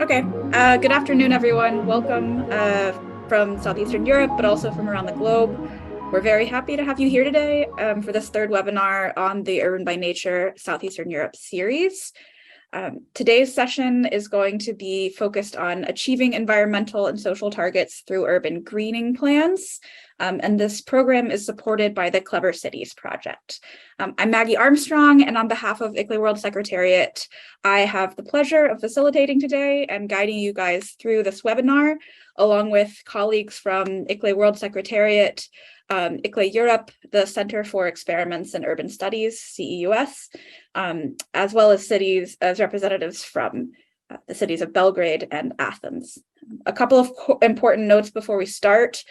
Okay, good afternoon, everyone. Welcome from Southeastern Europe, but also from around the globe. We're very happy to have you here today for this third webinar on the UrbanByNature Southeastern Europe series. Today's session is going to be focused on achieving environmental and social targets through urban greening plans. And this program is supported by the Clever Cities project. I'm Maggie Armstrong, and on behalf of ICLEI World Secretariat, I have the pleasure of facilitating today and guiding you guys through this webinar, along with colleagues from ICLEI World Secretariat, ICLEI Europe, the Center for Experiments in Urban Studies, CEUS, as well as representatives from the cities of Belgrade and Athens. A couple of important notes before we start.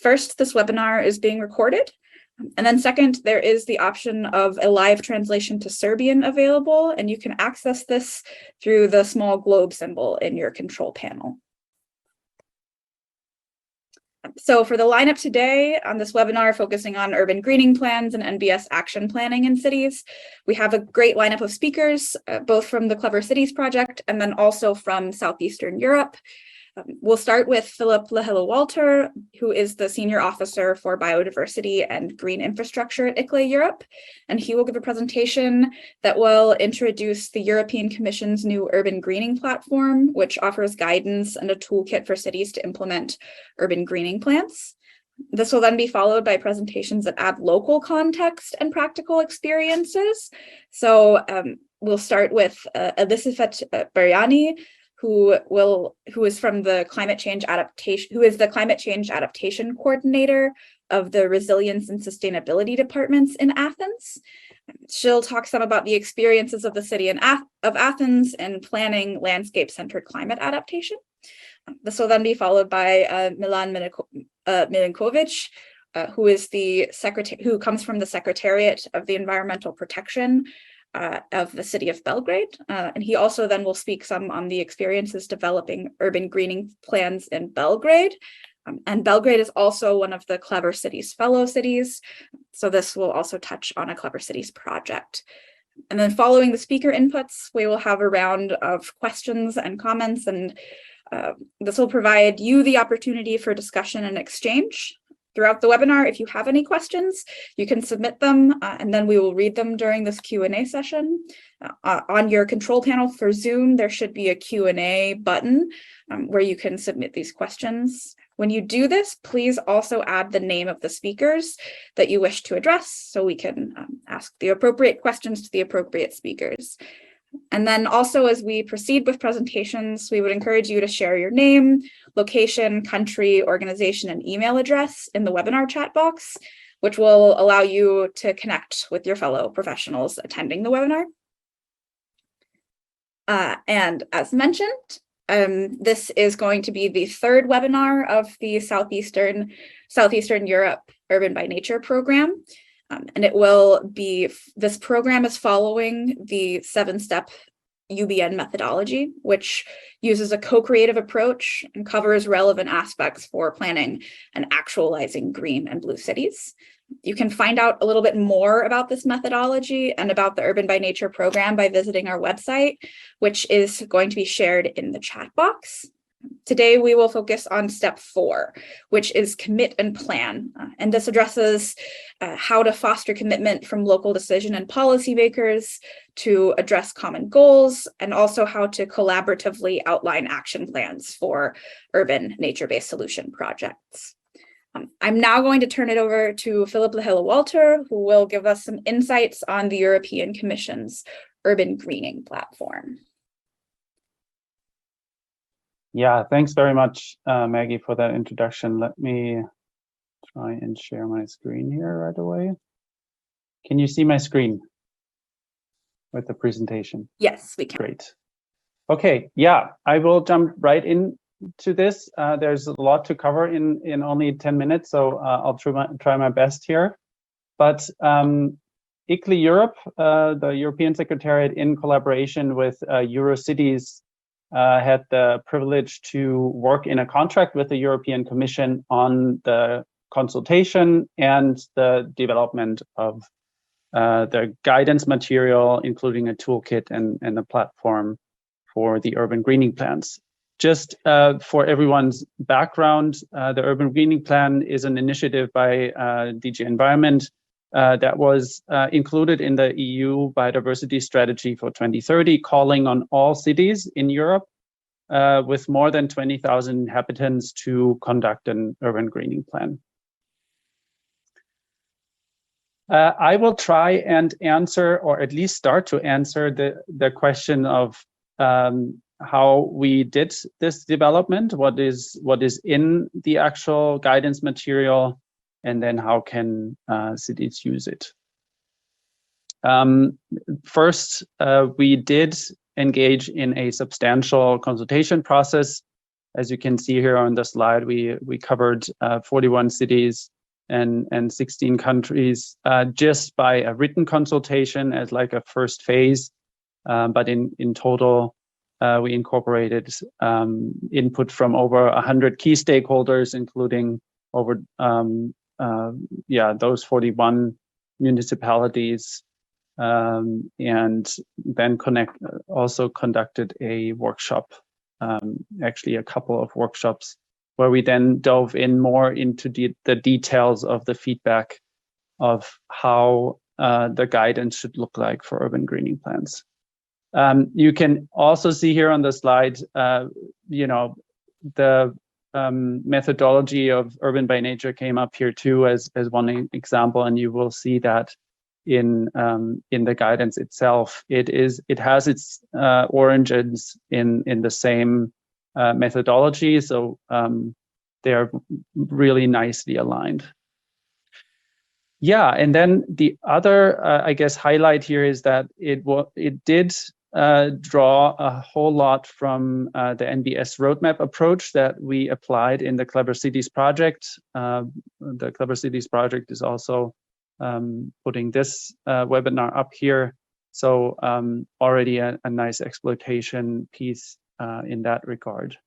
First, this webinar is being recorded. And then second, there is the option of a live translation to Serbian available, and you can access this through the small globe symbol in your control panel. So for the lineup today on this webinar focusing on urban greening plans and NBS action planning in cities, we have a great lineup of speakers, both from the Clever Cities project and then also from Southeastern Europe. We'll start with Philipp LaHaela Water, who is the Senior Officer for Biodiversity and Green Infrastructure at ICLEI Europe, and he will give a presentation that will introduce the European Commission's new urban greening platform, which offers guidance and a toolkit for cities to implement urban greening plans. This will then be followed by presentations that add local context and practical experiences. So we'll start with Elissavet Bargianni, who is the Climate Change Adaptation Coordinator of the Resilience and Sustainability Departments in Athens. She'll talk some about the experiences of the city of Athens in planning landscape-centered climate adaptation. This will then be followed by Milan Milenković, who comes from the Secretariat of the Environmental Protection of the city of Belgrade. And he also then will speak some on the experiences developing urban greening plans in Belgrade. And Belgrade is also one of the Clever Cities fellow cities. So this will also touch on a Clever Cities project. And then following the speaker inputs, we will have a round of questions and comments, and this will provide you the opportunity for discussion and exchange. Throughout the webinar, if you have any questions, you can submit them, and then we will read them during this Q&A session. On your control panel for Zoom, there should be a Q&A button where you can submit these questions. When you do this, please also add the name of the speakers that you wish to address so we can ask the appropriate questions to the appropriate speakers. And then also, as we proceed with presentations, we would encourage you to share your name, location, country, organization, and email address in the webinar chat box, which will allow you to connect with your fellow professionals attending the webinar. And as mentioned, this is going to be the third webinar of the Southeastern Europe UrbanByNature program. And this program is following the 7-step UbN methodology, which uses a co-creative approach and covers relevant aspects for planning and actualizing green and blue cities. You can find out a little bit more about this methodology and about the UrbanByNature program by visiting our website, which is going to be shared in the chat box. Today, we will focus on step 4, which is commit and plan. And this addresses how to foster commitment from local decision and policymakers to address common goals, and also how to collaboratively outline action plans for urban nature-based solution projects. I'm now going to turn it over to Philipp LaHaela Water, who will give us some insights on the European Commission's urban greening platform. Yeah, thanks very much, Maggie, for that introduction. Let me try and share my screen here right away. Can you see my screen with the presentation? Yes, we can. Great. Okay, yeah, I will jump right into this. There's a lot to cover in only 10 minutes, so I'll try my best here. But ICLEI Europe, the European Secretariat, in collaboration with Eurocities, had the privilege to work in a contract with the European Commission on the consultation and the development of the guidance material, including a toolkit and a platform for the urban greening plans. Just for everyone's background, the Urban Greening Plan is an initiative by DG Environment that was included in the EU Biodiversity Strategy for 2030, calling on all cities in Europe with more than 20,000 inhabitants to conduct an urban greening plan. I will try and answer, or at least start to answer, the question of how we did this development, what is in the actual guidance material, and then how can cities use it. First, we did engage in a substantial consultation process. As you can see here on the slide, we covered 41 cities and 16 countries just by a written consultation as like a first phase. But in total, we incorporated input from over 100 key stakeholders, including over those 41 municipalities, and then also conducted a workshop, actually a couple of workshops, where we then dove in more into the details of the feedback of how the guidance should look like for urban greening plans. You can also see here on the slide, the methodology of UrbanByNature came up here too as one example, and you will see that in the guidance itself. It has its origins in the same methodology, so they are really nicely aligned. Yeah, and then the other, I guess, highlight here is that it did draw a whole lot from the NBS roadmap approach that we applied in the Clever Cities project. The Clever Cities project is also putting this webinar up here. So already a nice exploitation piece in that regard.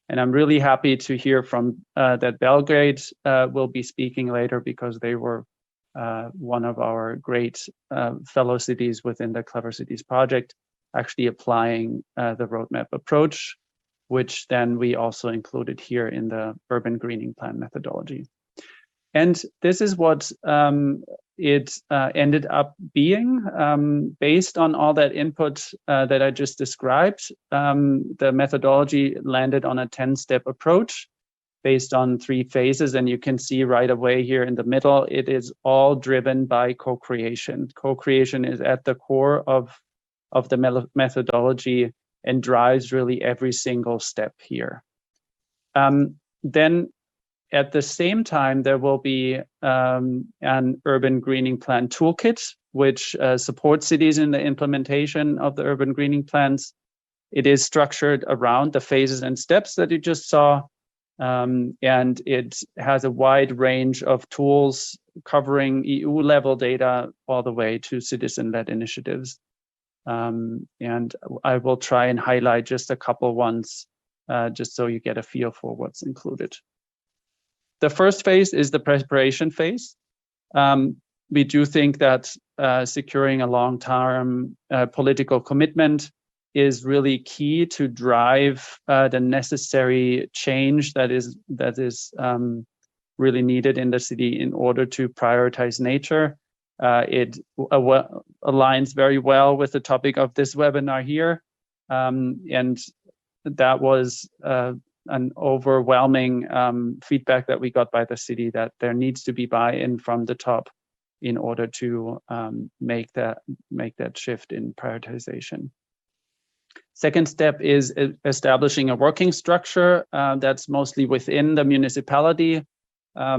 And I'm really happy to hear from that Belgrade will be speaking later, because they were one of our great fellow cities within the Clever Cities project, actually applying the roadmap approach, which then we also included here in the urban greening plan methodology. And this is what it ended up being. Based on all that input that I just described, the methodology landed on a 10-step approach based on 3 phases. And you can see right away here in the middle, it is all driven by co-creation. Co-creation is at the core of the methodology and drives really every single step here. Then at the same time, there will be an urban greening plan toolkit, which supports cities in the implementation of the urban greening plans. It is structured around the phases and steps that you just saw, and it has a wide range of tools covering EU-level data all the way to citizen-led initiatives. And I will try and highlight just a couple ones, just so you get a feel for what's included. The first phase is the preparation phase. We do think that securing a long-term political commitment is really key to drive the necessary change that is really needed in the city in order to prioritize nature. It aligns very well with the topic of this webinar here, and that was an overwhelming feedback that we got by the city, that there needs to be buy-in from the top in order to make that shift in prioritization. Second step is establishing a working structure that's mostly within the municipality,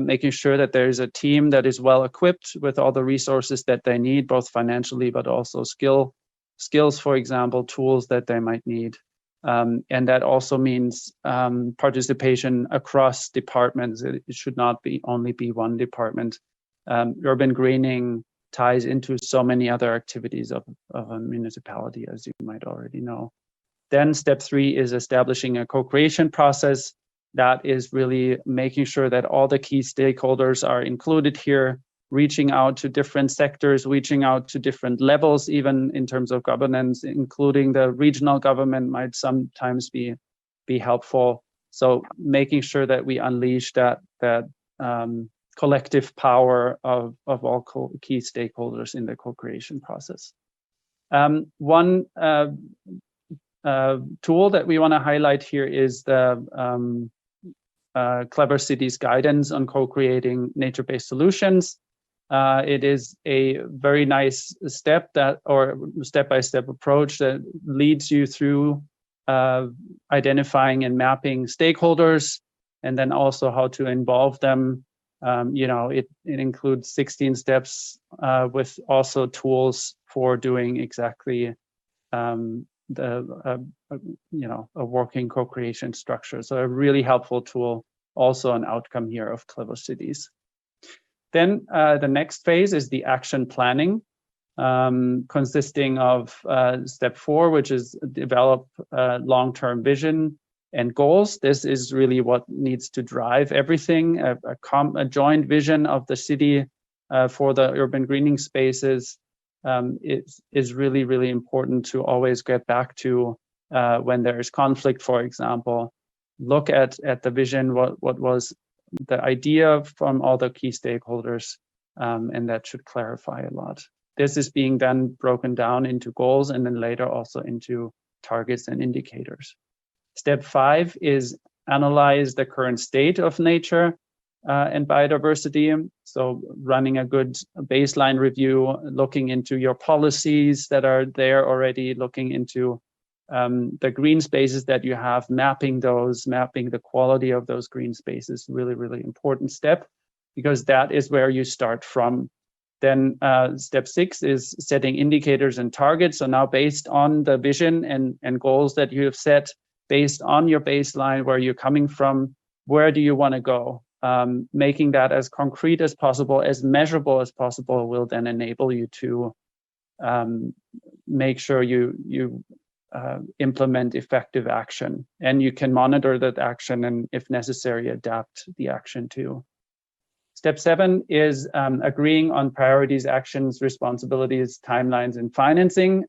making sure that there is a team that is well equipped with all the resources that they need, both financially but also skills, for example, tools that they might need. And that also means participation across departments. It should not only be one department. Urban greening ties into so many other activities of a municipality, as you might already know. Then step 3 is establishing a co-creation process. That is really making sure that all the key stakeholders are included here, reaching out to different sectors, reaching out to different levels, even in terms of governance, including the regional government might sometimes be be helpful. So making sure that we unleash that collective power of all key stakeholders in the co-creation process. One tool that we want to highlight here is the Clever Cities guidance on co-creating nature-based solutions. It is a very nice step-by-step approach that leads you through identifying and mapping stakeholders, and then also how to involve them. It includes 16 steps with also tools for doing exactly a working co-creation structure. So a really helpful tool, also an outcome here of Clever Cities. Then the next phase is the action planning, consisting of step 4, which is develop long-term vision and goals. This is really what needs to drive everything. A joint vision of the city for the urban greening spaces is really, really important to always get back to when there is conflict, for example. Look at the vision, what was the idea from all the key stakeholders, and that should clarify a lot. This is being then broken down into goals and then later also into targets and indicators. Step 5 is analyze the current state of nature and biodiversity. So running a good baseline review, looking into your policies that are there already, looking into the green spaces that you have, mapping the quality of those green spaces, really, really important step, because that is where you start from. Then step 6 is setting indicators and targets. So now based on the vision and goals that you have set, based on your baseline, where you're coming from, where do you want to go? Making that as concrete as possible, as measurable as possible, will then enable you to make sure you implement effective action, and you can monitor that action and, if necessary, adapt the action too. Step 7 is agreeing on priorities, actions, responsibilities, timelines, and financing.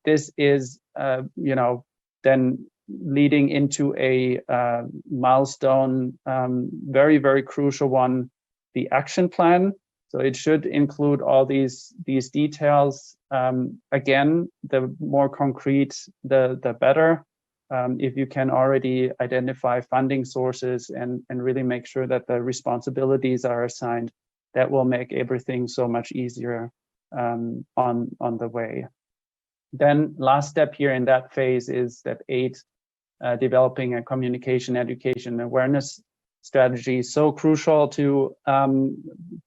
This is, then leading into a milestone, very, very crucial one, the action plan. So it should include all these details. Again, the more concrete, the better. If you can already identify funding sources and really make sure that the responsibilities are assigned, that will make everything so much easier on the way. Then last step here in that phase is step 8, developing a communication, education, awareness strategy. So crucial to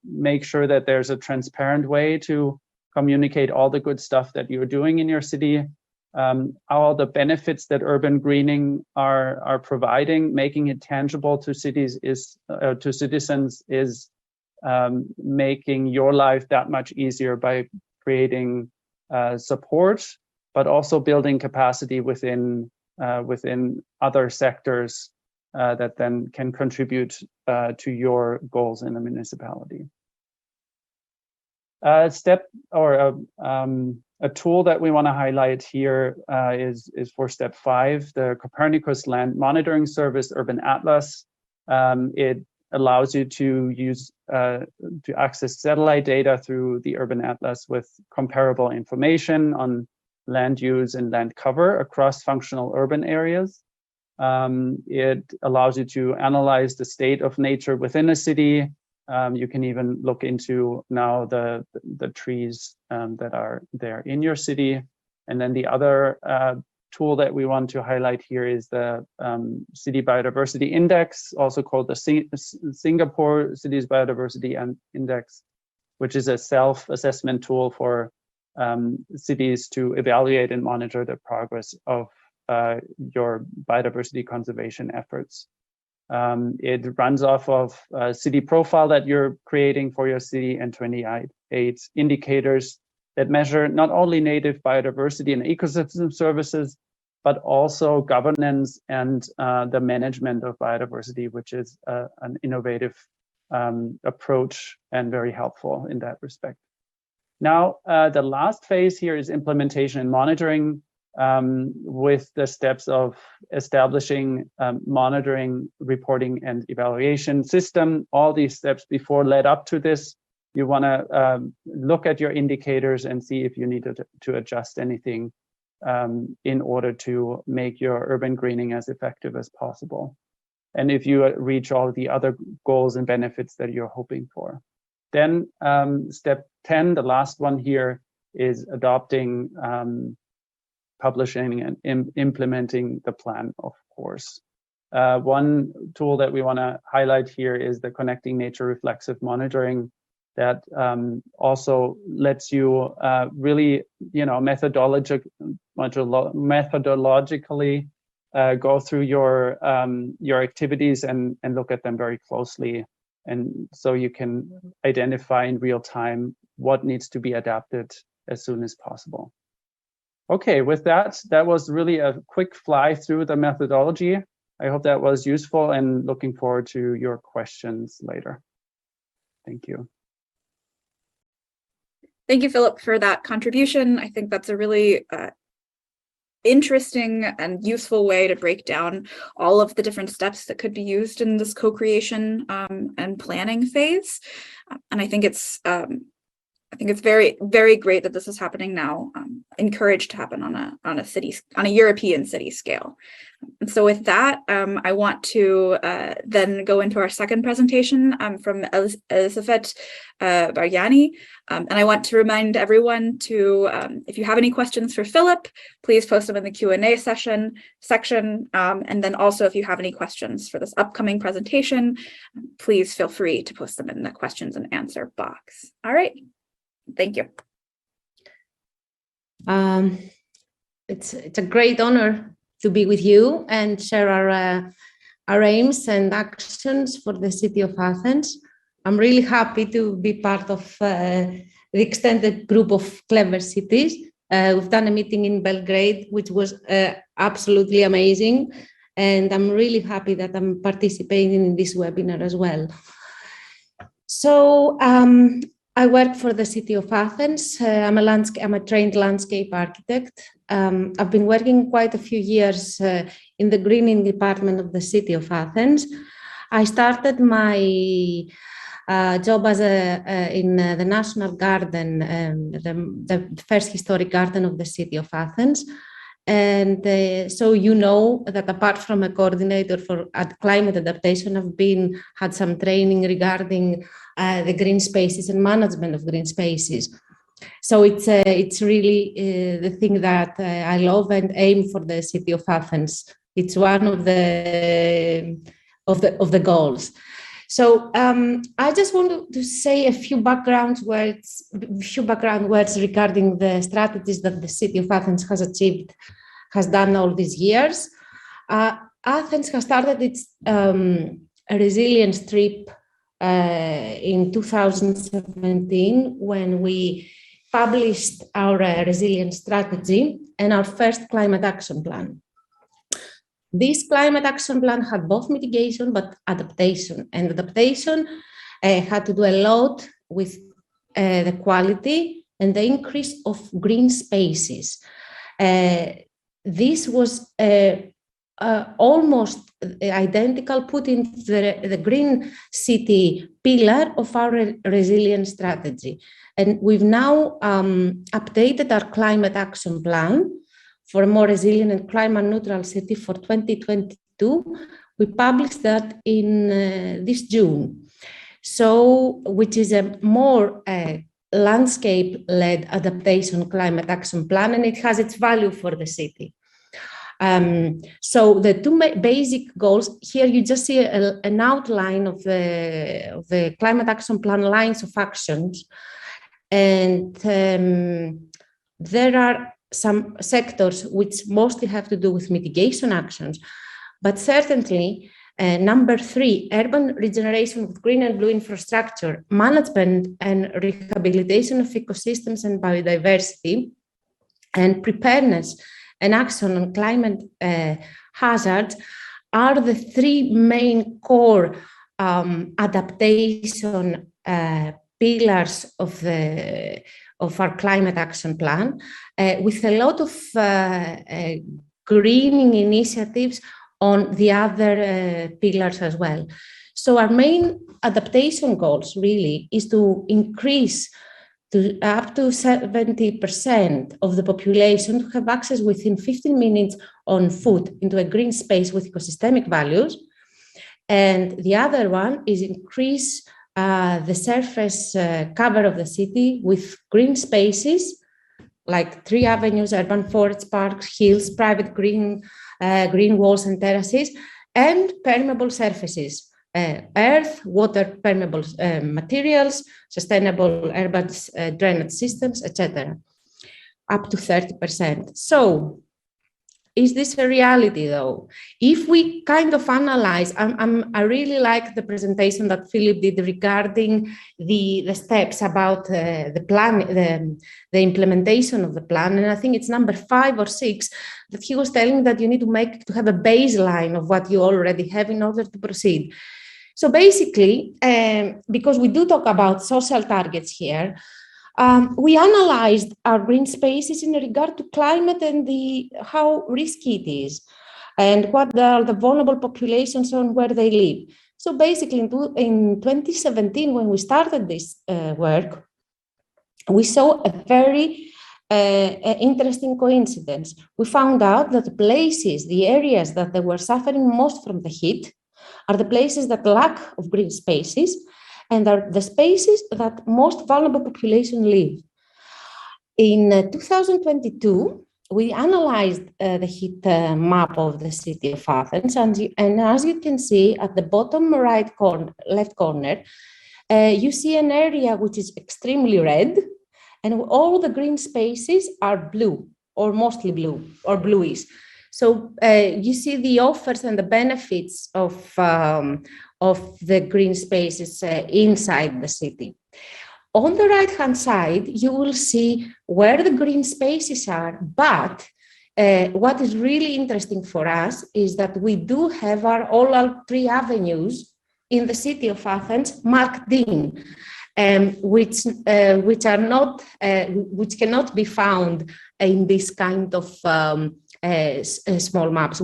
make sure that there's a transparent way to communicate all the good stuff that you're doing in your city, all the benefits that urban greening are providing. Making it tangible to citizens is making your life that much easier by creating support, but also building capacity within other sectors that then can contribute to your goals in the municipality. A tool that we want to highlight here is for step 5, the Copernicus Land Monitoring Service Urban Atlas. It allows you to access satellite data through the Urban Atlas with comparable information on land use and land cover across functional urban areas. It allows you to analyze the state of nature within a city. You can even look into now the trees that are there in your city. And then the other tool that we want to highlight here is the City Biodiversity Index, also called the Singapore Cities Biodiversity Index, which is a self-assessment tool for cities to evaluate and monitor the progress of your biodiversity conservation efforts. It runs off of a city profile that you're creating for your city and 28 indicators that measure not only native biodiversity and ecosystem services, but also governance and the management of biodiversity, which is an innovative approach and very helpful in that respect. Now, the last phase here is implementation and monitoring. with the steps of establishing monitoring, reporting, and evaluation system. All these steps before led up to this. You want to look at your indicators and see if you need to adjust anything in order to make your urban greening as effective as possible. And if you reach all the other goals and benefits that you're hoping for. Then step 10, the last one here, is adopting, publishing, and implementing the plan, of course. One tool that we want to highlight here is the Connecting Nature Reflexive Monitoring that also lets you really, methodologically go through your activities and look at them very closely. And so you can identify in real time what needs to be adapted as soon as possible. Okay, with that was really a quick fly through the methodology. I hope that was useful and looking forward to your questions later. Thank you. Thank you, Philipp, for that contribution. I think that's a really interesting and useful way to break down all of the different steps that could be used in this co-creation and planning phase. And I think it's very, very great that this is happening now, encouraged to happen on a European city scale. And so with that, I want to then go into our second presentation from Elissavet Bargianni. And I want to remind everyone to, if you have any questions for Philipp, please post them in the Q&A section. And then also, if you have any questions for this upcoming presentation, please feel free to post them in the questions and answer box. All right. Thank you. It's a great honor to be with you and share our aims and actions for the city of Athens. I'm really happy to be part of the extended group of clever cities. We've done a meeting in Belgrade, which was absolutely amazing. And I'm really happy that I'm participating in this webinar as well. So I work for the city of Athens. I'm a trained landscape architect. I've been working quite a few years in the greening department of the city of Athens. I started my job as in the National Garden, the first historic garden of the city of Athens. And so you know that apart from a coordinator for climate adaptation, I've had some training regarding the green spaces and management of green spaces. So it's really the thing that I love and aim for the city of Athens. It's one of the goals. So I just want to say a few background words regarding the strategies that the city of Athens has done all these years. Athens has started its resilience trip in 2017 when we published our resilience strategy and our first climate action plan. This climate action plan had both mitigation but adaptation, and adaptation had to do a lot with the quality and the increase of green spaces. This was almost identical, put into the green city pillar of our resilience strategy. And we've now updated our climate action plan for a more resilient and climate neutral city for 2022. We published that in this June. So, which is a more landscape-led adaptation climate action plan, and it has its value for the city. So the two basic goals here, you just see an outline of the climate action plan lines of actions, and there are some sectors which mostly have to do with mitigation actions, but certainly number 3, urban regeneration with green and blue infrastructure, management and rehabilitation of ecosystems and biodiversity, and preparedness and action on climate hazards are the 3 main core adaptation pillars of of our climate action plan, with a lot of greening initiatives on the other pillars as well. So our main adaptation goals really is to increase to up to 70% of the population to have access within 15 minutes on foot into a green space with ecosystemic values. And the other one is increase the surface cover of the city with green spaces like tree avenues, urban forests, parks, hills, private green walls and terraces, and permeable surfaces. Earth, water permeable materials, sustainable urban drainage systems, etc., up to 30%. So, is this a reality though? If we kind of analyze, I really like the presentation that Philipp did regarding the steps about the plan, the implementation of the plan, and I think it's number 5 or 6 that he was telling that you need to have a baseline of what you already have in order to proceed. So basically, because we do talk about social targets here, we analyzed our green spaces in regard to climate and how risky it is, and what are the vulnerable populations on where they live. So basically, in 2017, when we started this work, we saw a very interesting coincidence. We found out that the areas that they were suffering most from the heat are the places that lack of green spaces and are the spaces that most vulnerable population live. In 2022, we analyzed the heat map of the city of Athens, and as you can see at the bottom left corner, you see an area which is extremely red, and all the green spaces are blue, or mostly blue, or bluish. So you see the offers and the benefits of the green spaces inside the city. On the right-hand side, you will see where the green spaces are, but what is really interesting for us is that we do have all our 3 avenues in the city of Athens marked in, which cannot be found in this kind of small maps.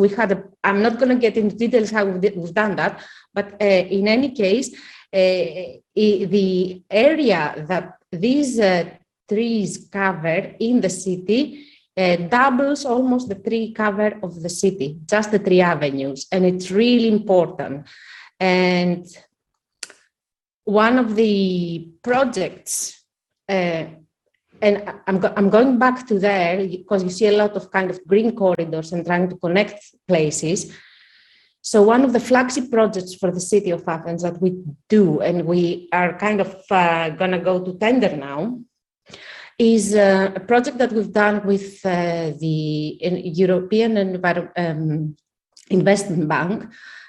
I'm not going to get into details how we've done that, but in any case, the area that these trees cover in the city doubles almost the tree cover of the city, just the 3 avenues, and it's really important. And one of the projects, and I'm going back to there because you see a lot of kind of green corridors and trying to connect places. So one of the flagship projects for the city of Athens that we do, and we are kind of going to go to tender now, is a project that we've done with the European Investment Bank,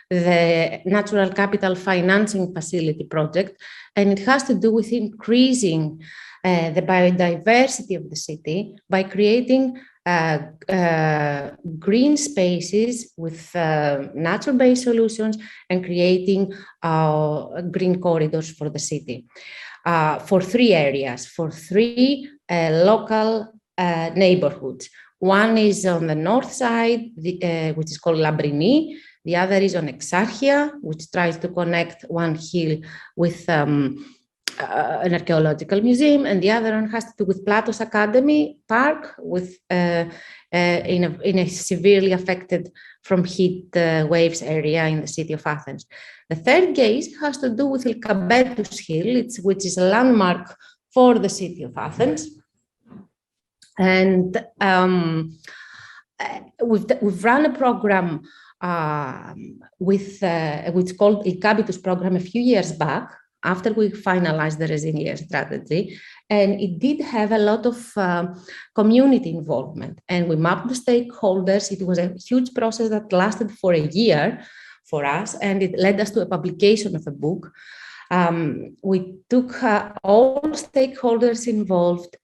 the Natural Capital Financing Facility project, and it has to do with increasing the biodiversity of the city by creating green spaces with natural-based solutions and creating green corridors for the city for 3 areas, for 3 local neighborhoods. One is on the north side, which is called Labrini. The other is on Exarchia, which tries to connect one hill with an archaeological museum, and the other one has to do with Platos Academy Park, with in a severely affected from heat waves area in the city of Athens. The third case has to do with Lykabetus Hill, which is a landmark for the city of Athens, and we've run a program which called Lykabetus program a few years back, after we finalized the resilience strategy, and it did have a lot of community involvement, and we mapped the stakeholders. It was a huge process that lasted for a year for us, and it led us to a publication of a book. We took all stakeholders involved,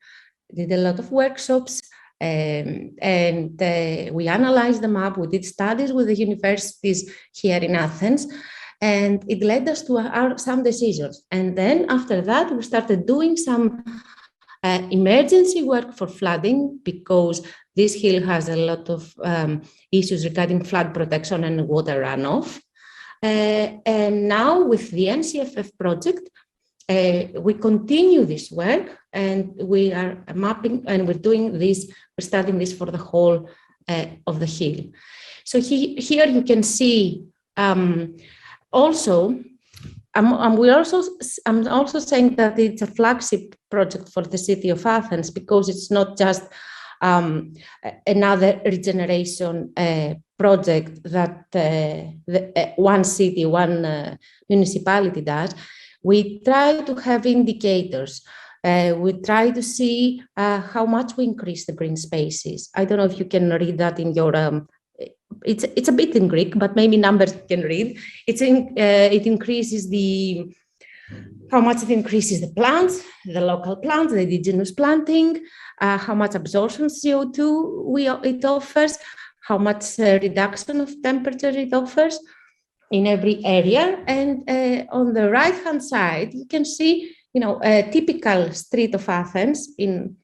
did a lot of workshops, and we analyzed the map. We did studies with the universities here in Athens, and it led us to some decisions. And then after that, we started doing some emergency work for flooding, because this hill has a lot of issues regarding flood protection and water runoff. And now with the NCFF project, we continue this work, and we are mapping, and we're doing this, we're starting this for the whole of the hill. So here you can see also, I'm also saying that it's a flagship project for the city of Athens, because it's not just another regeneration project that one city, one municipality does. We try to have indicators. We try to see how much we increase the green spaces. I don't know if you can read that in your, it's a bit in Greek, but maybe numbers you can read. It increases how much it increases the plants, the local plants, the indigenous planting, how much absorption CO2 it offers, how much reduction of temperature it offers in every area. And on the right-hand side, you can see, a typical street of Athens in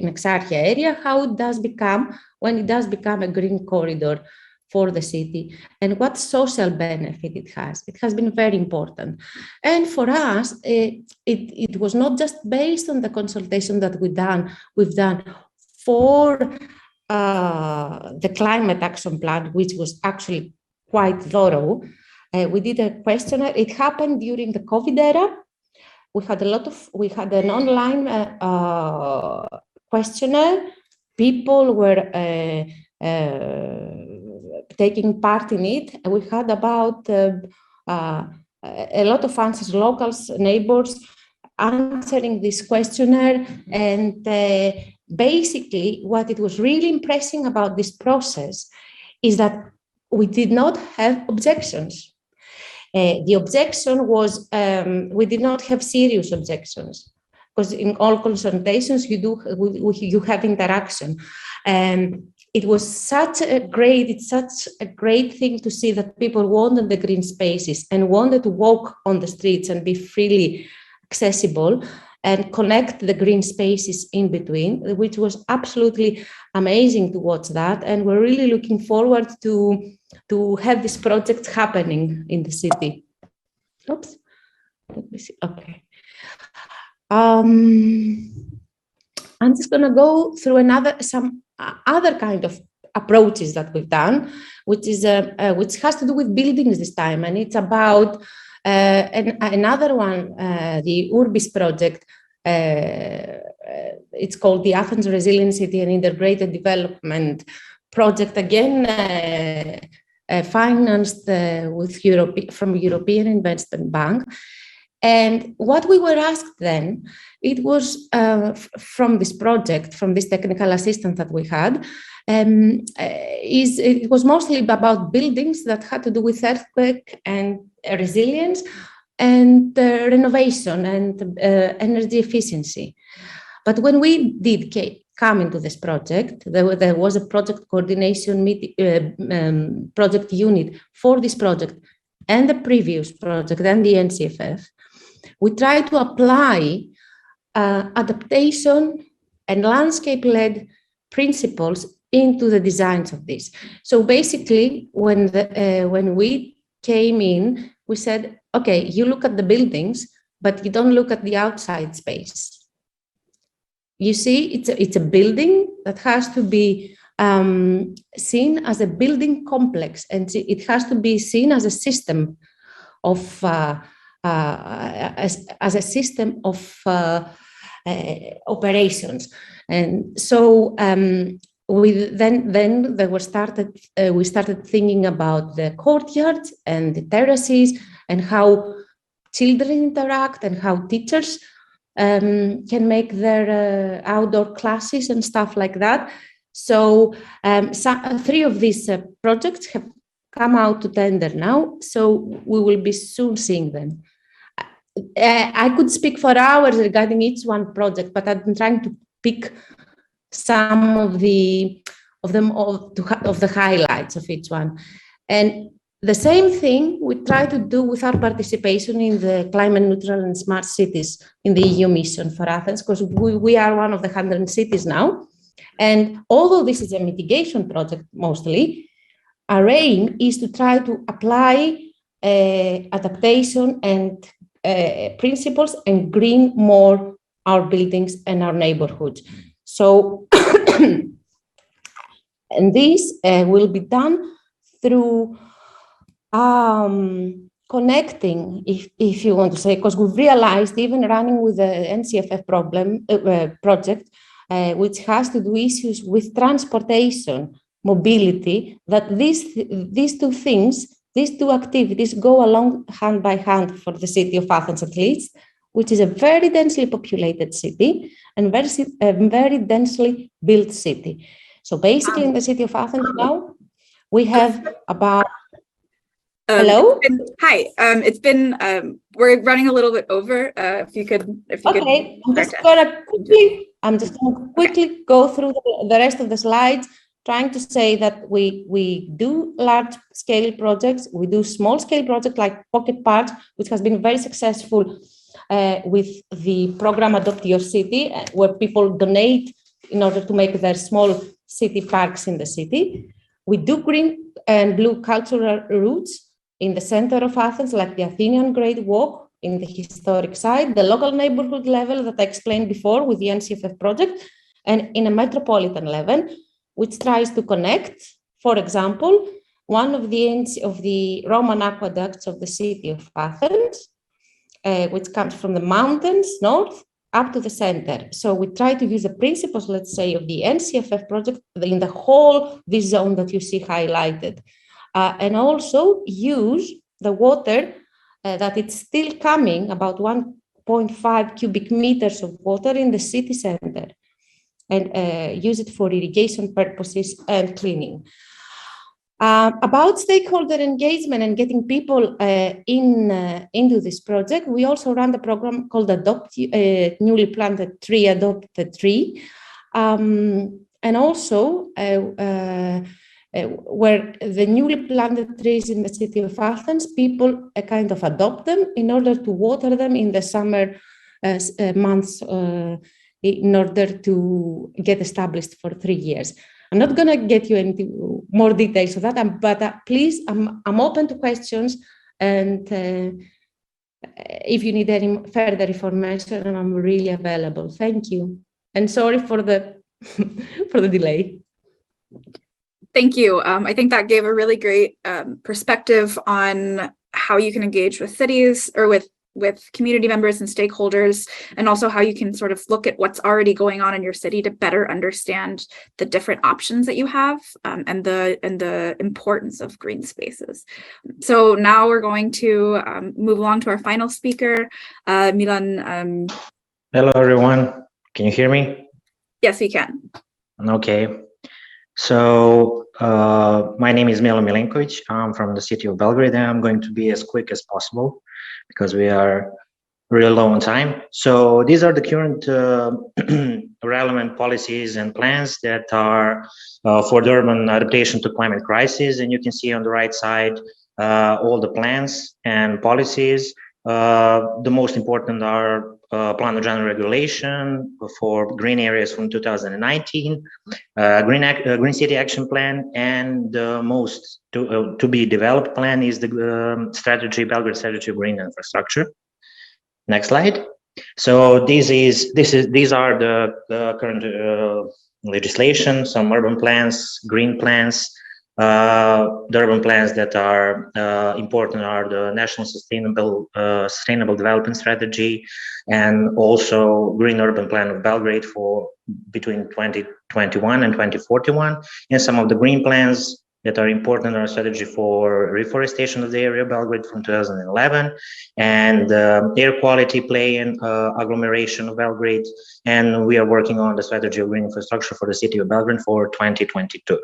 Exarchia area, how it does become, when it does become a green corridor for the city, and what social benefit it has. It has been very important. And for us, it was not just based on the consultation that we've done for the climate action plan, which was actually quite thorough. We did a questionnaire. It happened during the COVID era. We had an online questionnaire. People were taking part in it. We had about a lot of answers, locals, neighbors answering this questionnaire. And basically, what it was really impressing about this process is that we did not have objections. The objection was, we did not have serious objections, because in all consultations you have interaction. And it was such a great thing to see that people wanted the green spaces and wanted to walk on the streets and be freely accessible and connect the green spaces in between, which was absolutely amazing to watch that. And we're really looking forward to have this project happening in the city. Oops, let me see, okay. I'm just gonna go through some other kind of approaches that we've done, which has to do with buildings this time. And it's about another one, the URBIS project. It's called the Athens Resilient City and Integrated Development Project, again financed from European Investment Bank. And what we were asked then, it was from this project, from this technical assistance that we had, it was mostly about buildings that had to do with earthquake and resilience and renovation and energy efficiency. But when we did come into this project, there was a project coordination project unit for this project and the previous project and the NCFF. We tried to apply adaptation and landscape-led principles into the designs of this. So basically, when we came in, we said, okay, you look at the buildings, but you don't look at the outside space. You see, it's a building that has to be seen as a building complex, and it has to be seen as a system of as a system of operations. And so we started thinking about the courtyards and the terraces and how children interact and how teachers can make their outdoor classes and stuff like that. So 3 of these projects have come out to tender now, so we will be soon seeing them. I could speak for hours regarding each one project, but I've been trying to pick some of the highlights of each one. And The same thing we try to do with our participation in the climate neutral and smart cities in the EU mission for Athens, because we are one of the 100 cities now. And although this is a mitigation project mostly, our aim is to try to apply adaptation and principles and green more our buildings and our neighborhoods. So, and this will be done through connecting, if you want to say, because we've realized even running with the NCFF project, which has to do issues with transportation, mobility, that these two things, these two activities go along hand by hand for the city of Athens at least, which is a very densely populated city and very densely built city. So basically in the city of Athens now, we have about hello? Hi, it's been, we're running a little bit over. If you could. Okay, I'm just gonna quickly go through the rest of the slides, trying to say that we do large scale projects, we do small scale projects like Pocket Parks, which has been very successful with the program Adopt Your City, where people donate in order to make their small city parks in the city. We do green and blue cultural routes in the center of Athens, like the Athenian Great Walk in the historic side, the local neighborhood level that I explained before with the NCFF project, and in a metropolitan level, which tries to connect, for example, one of the Roman aqueducts of the city of Athens, which comes from the mountains north up to the center. So we try to use the principles, let's say, of the NCFF project in the whole this zone that you see highlighted. And also use the water that it's still coming, about 1.5 cubic meters of water in the city center, and use it for irrigation purposes and cleaning. About stakeholder engagement and getting people into this project, we also run the program called Adopt Newly Planted Tree, Adopt the Tree, and also where the newly planted trees in the city of Athens, people kind of adopt them in order to water them in the summer months in order to get established for 3 years. I'm not going to get you into more details of that, but please, I'm open to questions, and if you need any further information, I'm really available. Thank you, and sorry for the for the delay. Thank you. I think that gave a really great perspective on how you can engage with cities or with community members and stakeholders, and also how you can sort of look at what's already going on in your city to better understand the different options that you have, and the importance of green spaces. So now we're going to move along to our final speaker, Milan. Hello, everyone. Can you hear me? Yes, we can. Okay. So my name is Milan Milenković. I'm from the city of Belgrade, and I'm going to be as quick as possible because we are really low on time. So these are the current relevant policies and plans that are for the urban adaptation to climate crisis. And you can see on the right side all the plans and policies. The most important are Plan of General Regulation for green areas from 2019, Green City Action Plan, and the most to be developed plan is the Belgrade Strategy of Green Infrastructure. Next slide. So these are the current legislation, some urban plans, green plans. The urban plans that are important are the National Sustainable Development Strategy, and also Green Urban Plan of Belgrade for between 2021 and 2041. And some of the green plans that are important are strategy for reforestation of the area of Belgrade from 2011, and air quality play and agglomeration of Belgrade. And we are working on the strategy of green infrastructure for the city of Belgrade for 2022.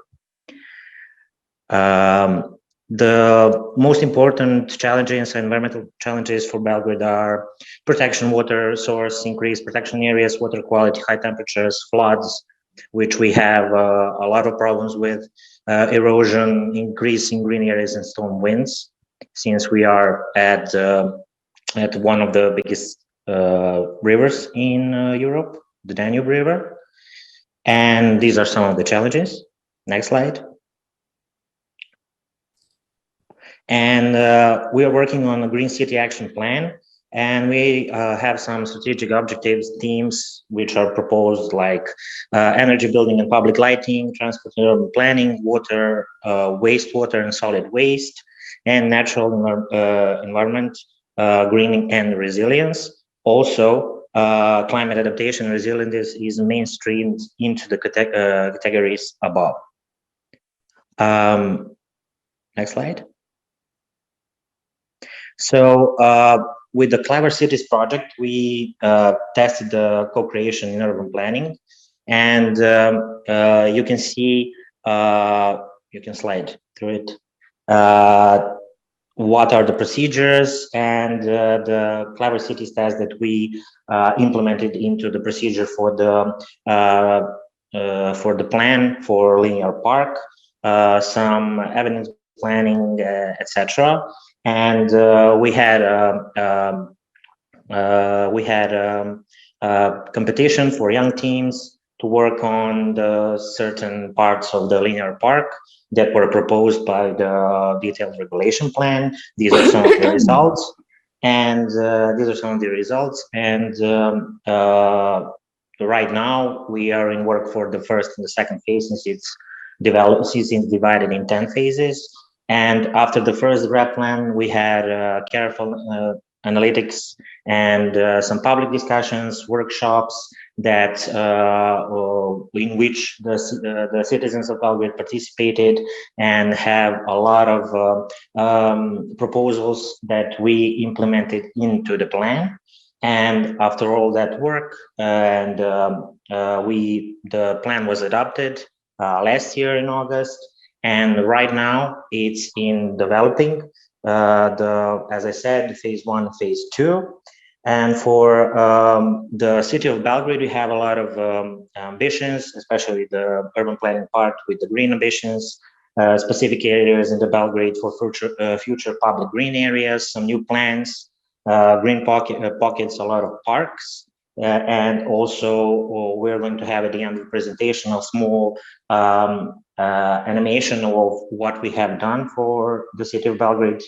The most important challenges, environmental challenges for Belgrade are protection, water source increase, protection areas, water quality, high temperatures, floods, which we have a lot of problems with, erosion, increase in green areas and storm winds, since we are at one of the biggest rivers in Europe, the Danube River. And these are some of the challenges. Next slide. And we are working on a Green City Action Plan, and we have some strategic objectives, themes, which are proposed, like energy, building and public lighting, transport and urban planning, water, wastewater and solid waste, and natural environment, greening and resilience. Also, climate adaptation and resilience is mainstreamed into the categories above. Next slide. So with the Clever Cities project, we tested the co-creation in urban planning, and you can see, you can slide through it, what are the procedures and the Clever Cities test that we implemented into the procedure for the plan for linear park, some evidence planning, etc. And we had competition for young teams to work on the certain parts of the linear park that were proposed by the detailed regulation plan. These are some of the results, and right now we are in work for the first and the second phase, since it's divided in 10 phases. And after the first draft plan, we had careful analytics and some public discussions, workshops that in which the citizens of Belgrade participated, and have a lot of proposals that we implemented into the plan. And after all that work, and the plan was adopted last year in August. And right now it's in developing, as I said, phase 1, phase 2. And for the city of Belgrade, we have a lot of ambitions, especially the urban planning part with the green ambitions, specific areas in the Belgrade for future public green areas, some new plans, green pockets, a lot of parks. And also we're going to have at the end of the presentation a small animation of what we have done for the city of Belgrade,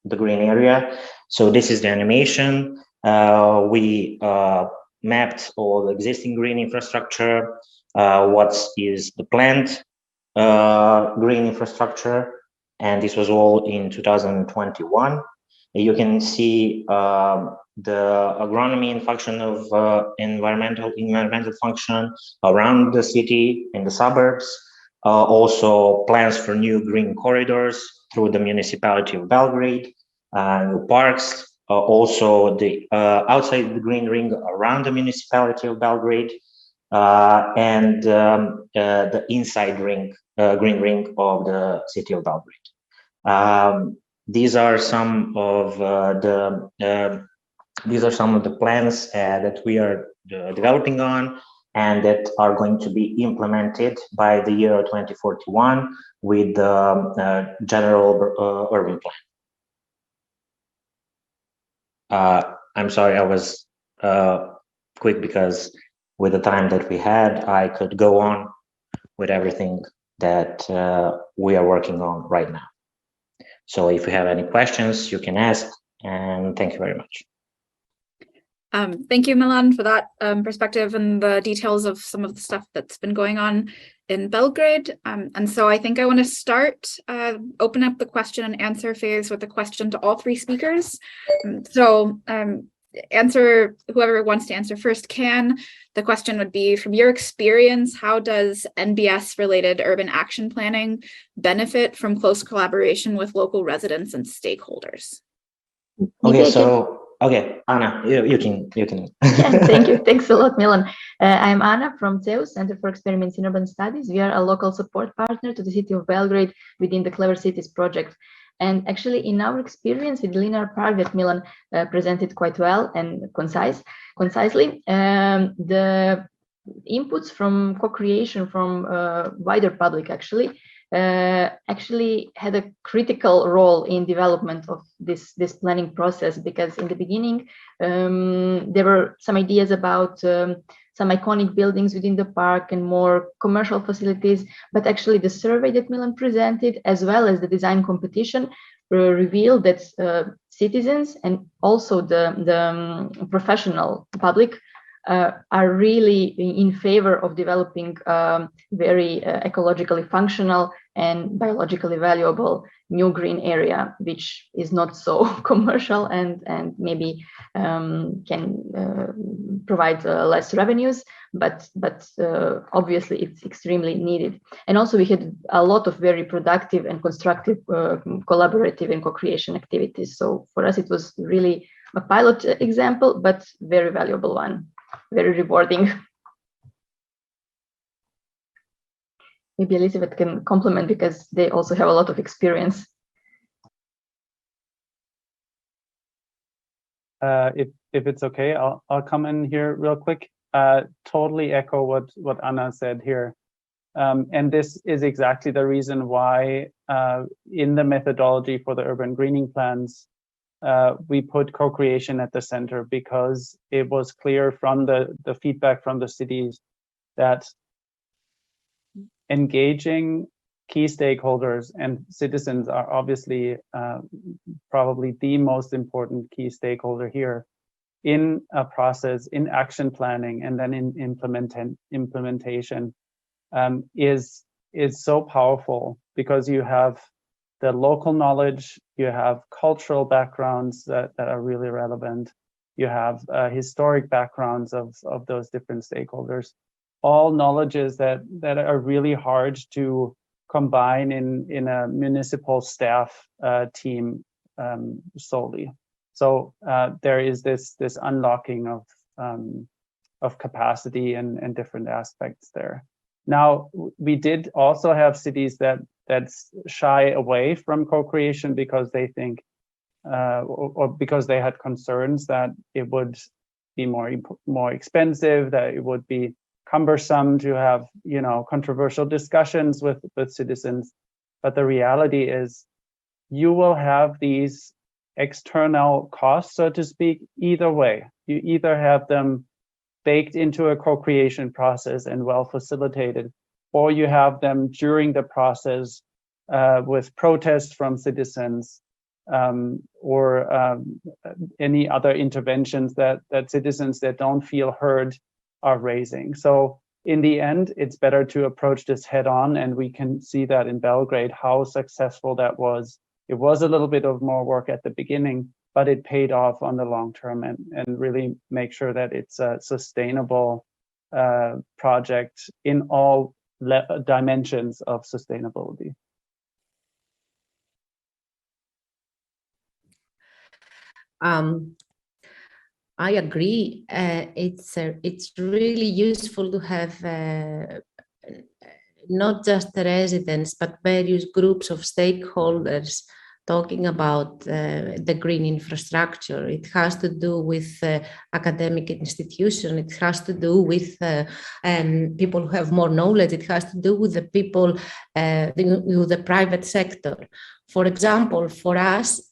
the green area. So this is the animation. We mapped all the existing green infrastructure, what is the planned green infrastructure, and this was all in 2021. You can see the agronomy and function of environmental function around the city, in the suburbs. Also plans for new green corridors through the municipality of Belgrade, new parks, also the outside the green ring around the municipality of Belgrade, and the inside ring, green ring of the city of Belgrade. These are some of the plans that we are developing on, and that are going to be implemented by the year 2041 with the general urban plan. I'm sorry, I was quick, because with the time that we had, I could go on with everything that we are working on right now. So if you have any questions, you can ask, and thank you very much. Thank you, Milan, for that perspective and the details of some of the stuff that's been going on in Belgrade. And so I think I want to start, open up the question and answer phase with a question to all three speakers. Answer, whoever wants to answer first can. The question would be, from your experience, how does NBS related urban action planning benefit from close collaboration with local residents and stakeholders? Okay, so okay, Anna, you can. Yeah, thank you. Thanks a lot, Milan. I'm Anna from CEU, Center for Experiments in Urban Studies. We are a local support partner to the city of Belgrade within the Clever Cities project. And actually, in our experience with linear park that Milan presented quite well and concisely, the inputs from co-creation from wider public actually had a critical role in development of this planning process, because in the beginning there were some ideas about some iconic buildings within the park and more commercial facilities, but actually the survey that Milan presented as well as the design competition revealed that citizens and also the professional public are really in favor of developing very ecologically functional and biologically valuable new green area, which is not so commercial and maybe can provide less revenues, but obviously it's extremely needed. And also we had a lot of very productive and constructive collaborative and co-creation activities. So for us it was really a pilot example, but very valuable one. Very rewarding. Maybe Elissavet can complement because they also have a lot of experience. If it's okay, I'll come in here real quick. Totally echo what Anna said here. And this is exactly the reason why in the methodology for the urban greening plans, we put co-creation at the center, because it was clear from the feedback from the cities that engaging key stakeholders, and citizens are obviously probably the most important key stakeholder here in a process, in action planning, and then in implementation is so powerful, because you have the local knowledge, you have cultural backgrounds that are really relevant, you have historic backgrounds of those different stakeholders, all knowledges that are really hard to combine in a municipal staff team solely. So there is this unlocking of capacity and different aspects there. Now, we did also have cities that shy away from co-creation because they think, or because they had concerns that it would be more expensive, that it would be cumbersome to have, controversial discussions with citizens. But the reality is, you will have these external costs, so to speak, either way. You either have them baked into a co-creation process and well facilitated, or you have them during the process with protests from citizens or any other interventions that citizens that don't feel heard are raising. So in the end, it's better to approach this head on, and we can see that in Belgrade, how successful that was. It was a little bit of more work at the beginning, but it paid off on the long term, and really make sure that it's a sustainable project in all dimensions of sustainability. I agree. It's really useful to have not just the residents, but various groups of stakeholders talking about the green infrastructure. It has to do with academic institutions. It has to do with people who have more knowledge. It has to do with the people, with the private sector. For example, for us,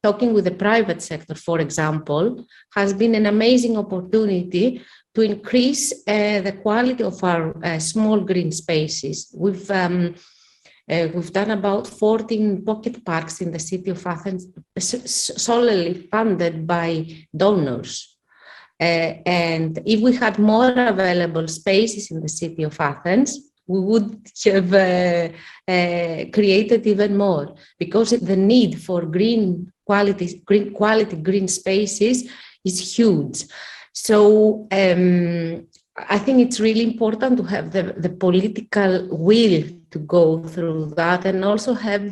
talking with the private sector, for example, has been an amazing opportunity to increase the quality of our small green spaces. We've done about 14 pocket parks in the city of Athens, solely funded by donors. And if we had more available spaces in the city of Athens, we would have created even more, because the need for green quality green spaces is huge. So I think it's really important to have the political will to go through that, and also have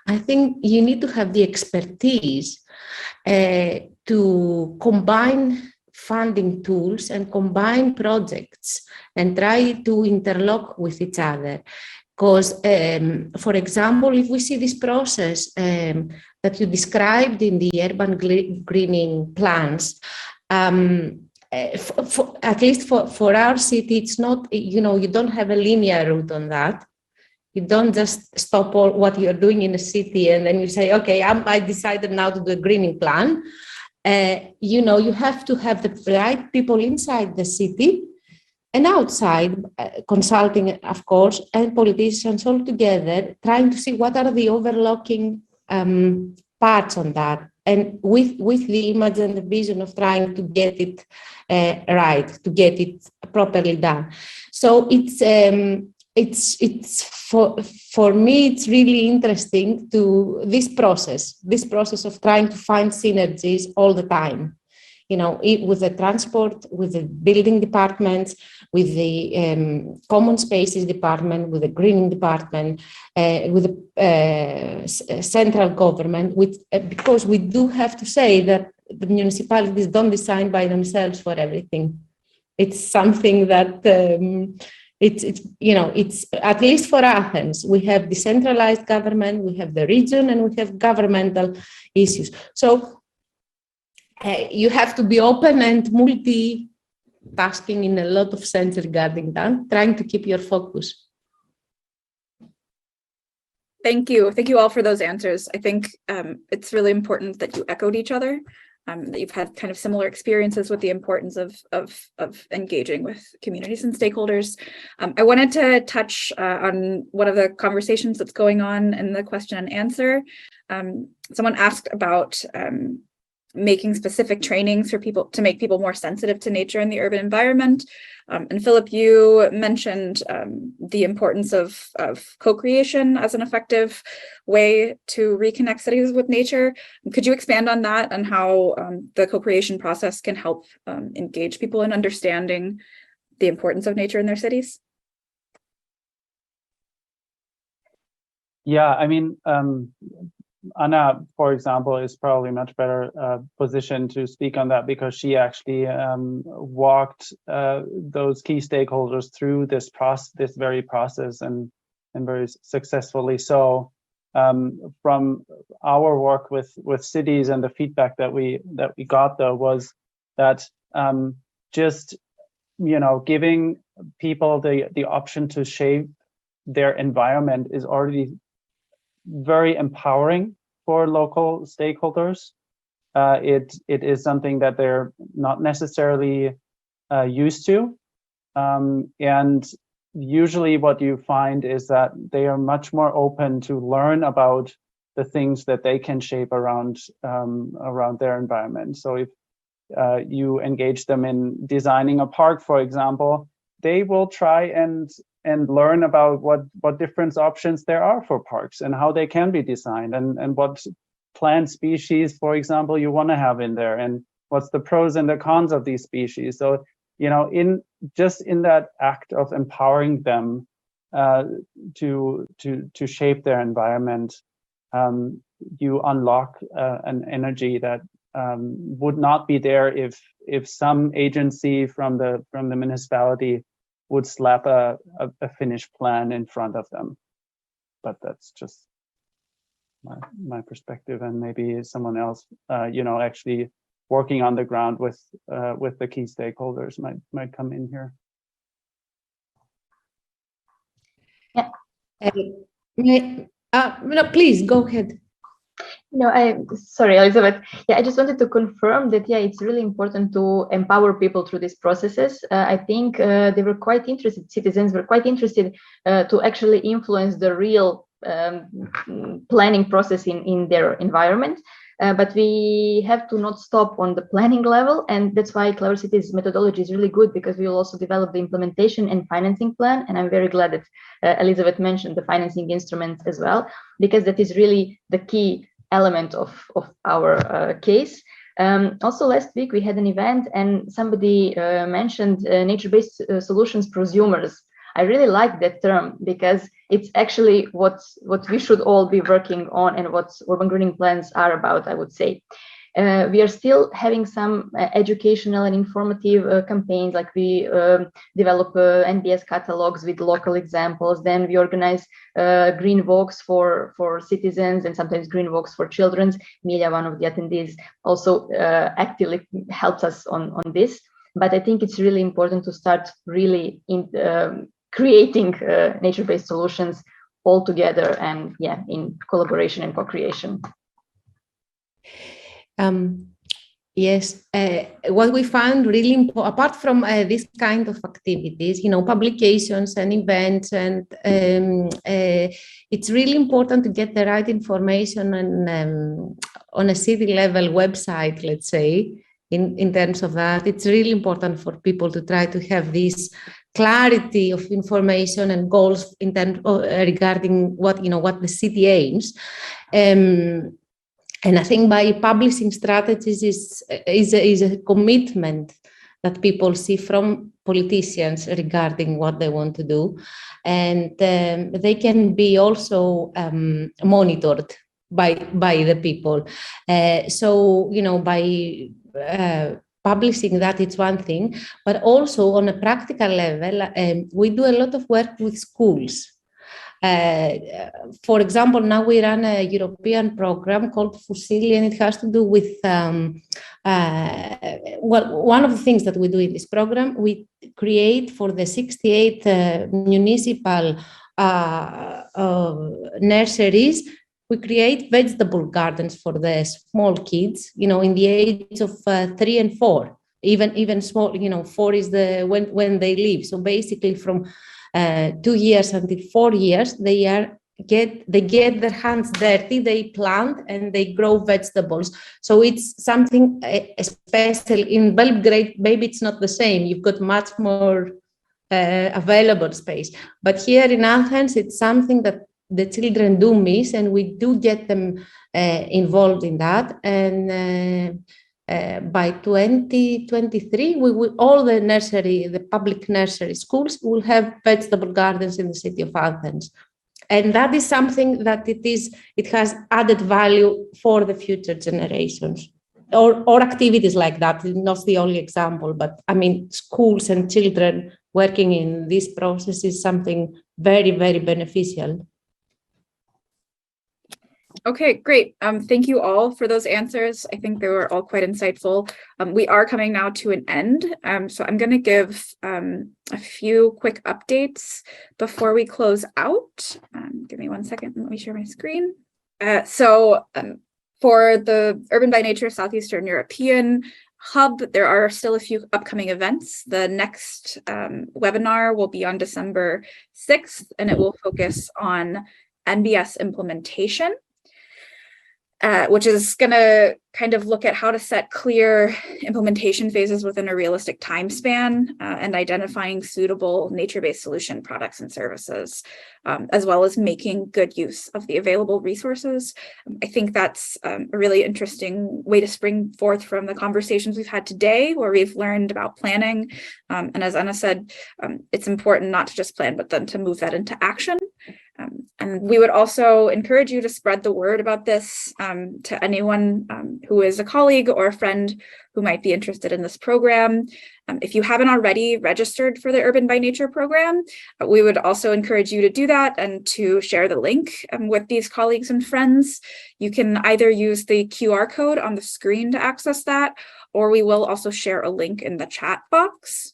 I think you need to have the expertise to combine funding tools and combine projects and try to interlock with each other. Because, for example, if we see this process that you described in the urban greening plans, at least for our city, it's not, you don't have a linear route on that. You don't just stop all what you're doing in a city and then you say, okay, I decided now to do a greening plan. You have to have the right people inside the city and outside, consulting, of course, and politicians all together, trying to see what are the overlooking parts on that. And with the image and the vision of trying to get it right, to get it properly done. So it's for me, it's really interesting to this process of trying to find synergies all the time, with the transport, with the building departments, with the common spaces department, with the greening department, with the central government, because we do have to say that the municipalities don't design by themselves for everything. It's something that it's at least for Athens, we have decentralized government, we have the region, and we have governmental issues. So you have to be open and multitasking in a lot of sense regarding that, trying to keep your focus. Thank you. Thank you all for those answers. I think it's really important that you echoed each other, that you've had kind of similar experiences with the importance of engaging with communities and stakeholders. I wanted to touch on one of the conversations that's going on in the question and answer. Someone asked about making specific trainings for people to make people more sensitive to nature and the urban environment. And Philipp, you mentioned the importance of co-creation as an effective way to reconnect cities with nature. Could you expand on that and how the co-creation process can help engage people in understanding the importance of nature in their cities? Yeah, I mean, Anna, for example, is probably much better positioned to speak on that because she actually walked those key stakeholders through this very process and very successfully. So from our work with cities and the feedback that we got though was that just giving people the option to shape their environment is already very empowering for local stakeholders. It is something that they're not necessarily used to. And usually what you find is that they are much more open to learn about the things that they can shape around their environment. So if you engage them in designing a park, for example, they will try and learn about what different options there are for parks and how they can be designed and what plant species, for example, you want to have in there and what's the pros and the cons of these species. So, in that act of empowering them to shape their environment, you unlock an energy that would not be there if some agency from the municipality would slap a finished plan in front of them. But that's just my perspective, and maybe someone else, actually working on the ground with the key stakeholders might come in here. Yeah. Please go ahead. Sorry, Elissavet. Yeah, I just wanted to confirm that, it's really important to empower people through these processes. I think they were quite interested, citizens were quite interested to actually influence the real planning process in their environment. But we have to not stop on the planning level. And that's why Clever Cities methodology is really good, because we will also develop the implementation and financing plan. And I'm very glad that Elissavet mentioned the financing instruments as well, because that is really the key element of our case. Also last week we had an event and somebody mentioned nature-based solutions prosumers. I really like that term because it's actually what we should all be working on and what urban greening plans are about, I would say. We are still having some educational and informative campaigns, like we develop NBS catalogs with local examples. Then we organize green walks for citizens and sometimes green walks for children. Milja, one of the attendees, also actively helps us on this. But I think it's really important to start really creating nature-based solutions all together and in collaboration and co-creation. Yes, what we found really important, apart from this kind of activities, publications and events, and it's really important to get the right information on a city level website, let's say, in terms of that. It's really important for people to try to have this clarity of information and goals in terms of, regarding what the city aims. And I think by publishing strategies is a commitment that people see from politicians regarding what they want to do, and they can be also monitored by the people. So by publishing that, it's one thing, but also on a practical level, we do a lot of work with schools. For example, now we run a European program called Fusili, and it has to do with, one of the things that we do in this program, we create for the 68 municipal nurseries, we create vegetable gardens for the small kids, in the age of 3 and 4, even small, 4 is when they live. So basically from 2 years until 4 years, they get their hands dirty, they plant and they grow vegetables. So it's something special. In Belgrade, maybe it's not the same. You've got much more available space. But here in Athens, it's something that the children do miss, and we do get them involved in that. And by 2023, we will, all the public nursery schools will have vegetable gardens in the city of Athens. And that is something that it has added value for the future generations, or activities like that. Not the only example, but I mean, schools and children working in this process is something very, very beneficial. Okay, great. Thank you all for those answers. I think they were all quite insightful. We are coming now to an end. So I'm going to give a few quick updates before we close out. Give me 1 second. Let me share my screen. For the UrbanByNature South Eastern European Hub, there are still a few upcoming events. The next webinar will be on December 6th, and it will focus on NBS implementation. Which is going to kind of look at how to set clear implementation phases within a realistic time span, and identifying suitable nature-based solution products and services, as well as making good use of the available resources. I think that's a really interesting way to spring forth from the conversations we've had today, where we've learned about planning. And as Anna said, it's important not to just plan, but then to move that into action. And we would also encourage you to spread the word about this to anyone who is a colleague or a friend who might be interested in this program. If you haven't already registered for the UrbanByNature program, we would also encourage you to do that and to share the link with these colleagues and friends. You can either use the QR code on the screen to access that, or we will also share a link in the chat box.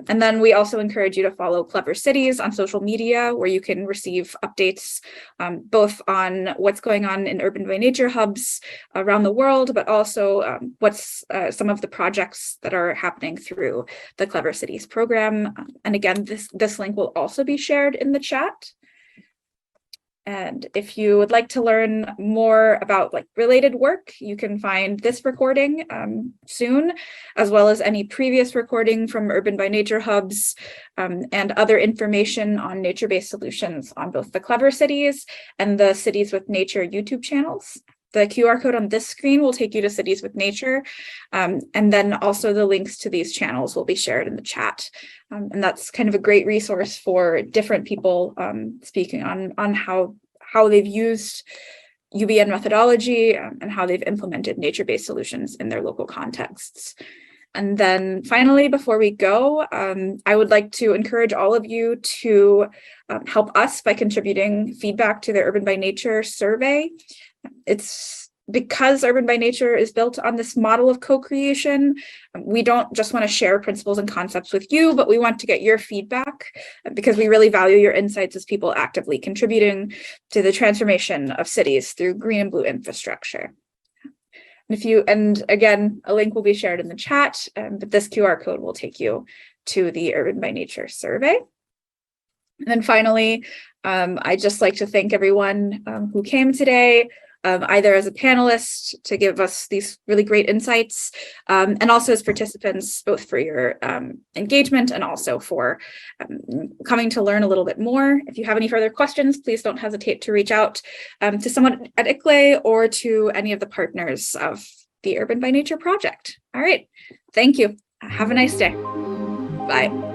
And then we also encourage you to follow Clever Cities on social media, where you can receive updates both on what's going on in UrbanByNature hubs around the world, but also what's some of the projects that are happening through the Clever Cities program. And again, this link will also be shared in the chat. And if you would like to learn more about related work, you can find this recording soon, as well as any previous recording from UrbanByNature hubs and other information on nature-based solutions on both the Clever Cities and the Cities with Nature YouTube channels. The QR code on this screen will take you to Cities with Nature, and then also the links to these channels will be shared in the chat. And that's kind of a great resource for different people speaking on how they've used UbN methodology and how they've implemented nature-based solutions in their local contexts. And then finally, before we go, I would like to encourage all of you to help us by contributing feedback to the UrbanByNature survey. It's because Urban by Nature is built on this model of co-creation, we don't just want to share principles and concepts with you, but we want to get your feedback because we really value your insights as people actively contributing to the transformation of cities through green and blue infrastructure. And again, a link will be shared in the chat, but this QR code will take you to the Urban by Nature survey. And then finally, I'd just like to thank everyone who came today, either as a panelist to give us these really great insights, and also as participants, both for your engagement and also for coming to learn a little bit more. If you have any further questions, please don't hesitate to reach out to someone at ICLEI or to any of the partners of the Urban by Nature project. All right, thank you. Have a nice day. Bye.